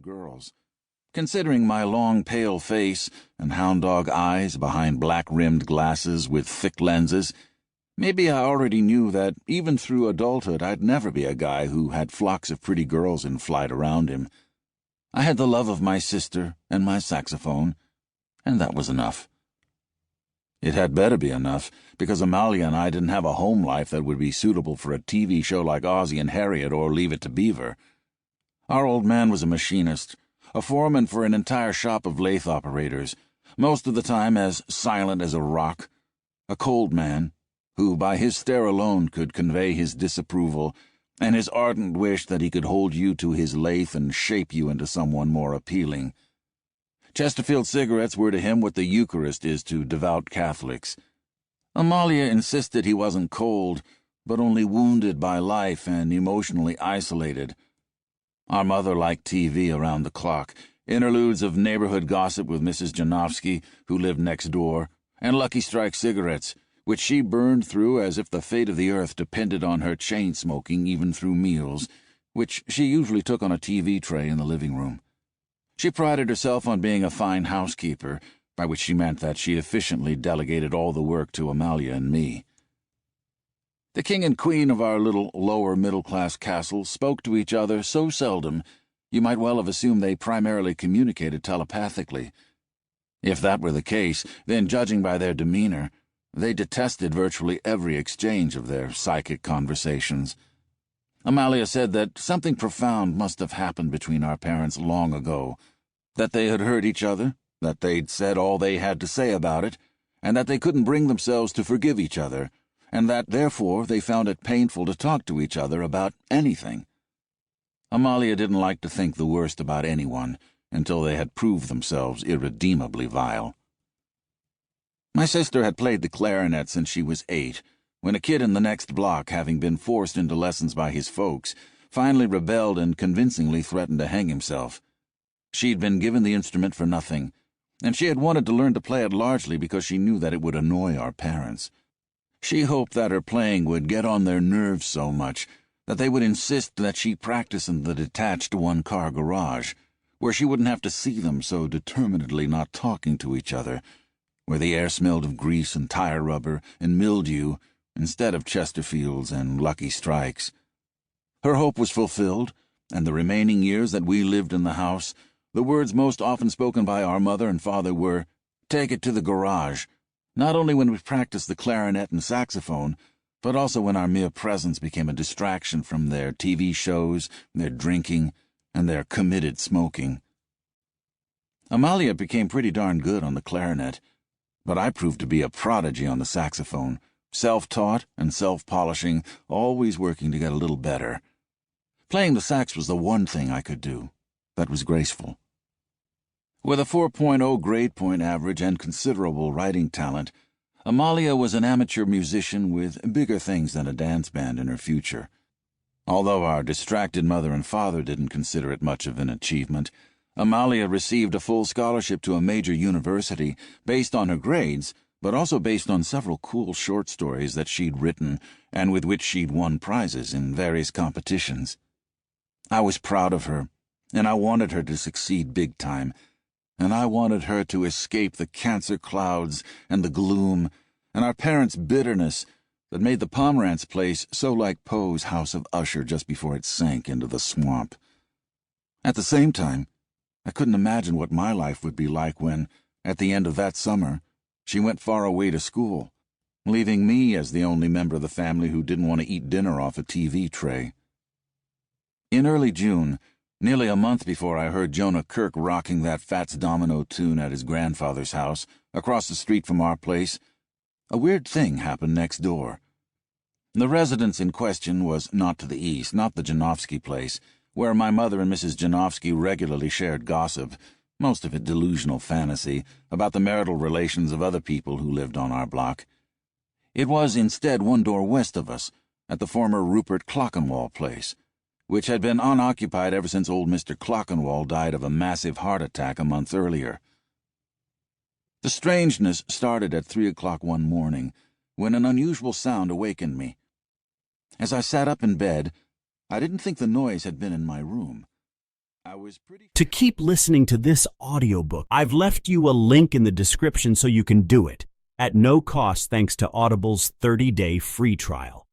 girls. Considering my long, pale face and hound dog eyes behind black-rimmed glasses with thick lenses, maybe I already knew that even through adulthood I'd never be a guy who had flocks of pretty girls in flight around him. I had the love of my sister and my saxophone, and that was enough. It had better be enough, because Amalia and I didn't have a home life that would be suitable for a TV show like Ozzie and Harriet or Leave It to Beaver. Our old man was a machinist, a foreman for an entire shop of lathe operators, most of the time as silent as a rock, a cold man, who by his stare alone could convey his disapproval and his ardent wish that he could hold you to his lathe and shape you into someone more appealing. Chesterfield cigarettes were to him what the Eucharist is to devout Catholics. Amalia insisted he wasn't cold, but only wounded by life and emotionally isolated. Our mother liked TV around the clock, interludes of neighborhood gossip with Mrs. Janofsky, who lived next door, and Lucky Strike cigarettes, which she burned through as if the fate of the earth depended on her chain-smoking even through meals, which she usually took on a TV tray in the living room. She prided herself on being a fine housekeeper, by which she meant that she efficiently delegated all the work to Amalia and me. The king and queen of our little lower-middle-class castle spoke to each other so seldom, you might well have assumed they primarily communicated telepathically. If that were the case, then judging by their demeanor, they detested virtually every exchange of their psychic conversations. Amalia said that something profound must have happened between our parents long ago, that they had heard each other, that they'd said all they had to say about it, and that they couldn't bring themselves to forgive each other, and that, therefore, they found it painful to talk to each other about anything. Amalia didn't like to think the worst about anyone until they had proved themselves irredeemably vile. My sister had played the clarinet since she was 8, when a kid in the next block, having been forced into lessons by his folks, finally rebelled and convincingly threatened to hang himself. She'd been given the instrument for nothing, and she had wanted to learn to play it largely because she knew that it would annoy our parents. She hoped that her playing would get on their nerves so much that they would insist that she practice in the detached one-car garage, where she wouldn't have to see them so determinedly not talking to each other, where the air smelled of grease and tire rubber and mildew instead of Chesterfields and Lucky Strikes. Her hope was fulfilled, and the remaining years that we lived in the house, the words most often spoken by our mother and father were, "Take it to the garage," not only when we practiced the clarinet and saxophone, but also when our mere presence became a distraction from their TV shows, their drinking, and their committed smoking. Amalia became pretty darn good on the clarinet, but I proved to be a prodigy on the saxophone, self-taught and self-polishing, always working to get a little better. Playing the sax was the one thing I could do that was graceful. With a 4.0 grade point average and considerable writing talent, Amalia was an amateur musician with bigger things than a dance band in her future. Although our distracted mother and father didn't consider it much of an achievement, Amalia received a full scholarship to a major university based on her grades, but also based on several cool short stories that she'd written and with which she'd won prizes in various competitions. I was proud of her, and I wanted her to succeed big time, and I wanted her to escape the cancer clouds and the gloom and our parents' bitterness that made the Pomerantz place so like Poe's House of Usher just before it sank into the swamp. At the same time, I couldn't imagine what my life would be like when, at the end of that summer, she went far away to school, leaving me as the only member of the family who didn't want to eat dinner off a TV tray. In early June, nearly a month before I heard Jonah Kirk rocking that Fats Domino tune at his grandfather's house, across the street from our place, a weird thing happened next door. The residence in question was not to the east, not the Janofsky place, where my mother and Mrs. Janofsky regularly shared gossip, most of it delusional fantasy, about the marital relations of other people who lived on our block. It was instead one door west of us, at the former Rupert Clockenwall place, which had been unoccupied ever since old Mr. Clockenwall died of a massive heart attack a month earlier. The strangeness started at 3 o'clock one morning, when an unusual sound awakened me. As I sat up in bed, I didn't think the noise had been in my room. I was pretty... To keep listening to this audiobook, I've left you a link in the description so you can do it, at no cost thanks to Audible's 30-day free trial.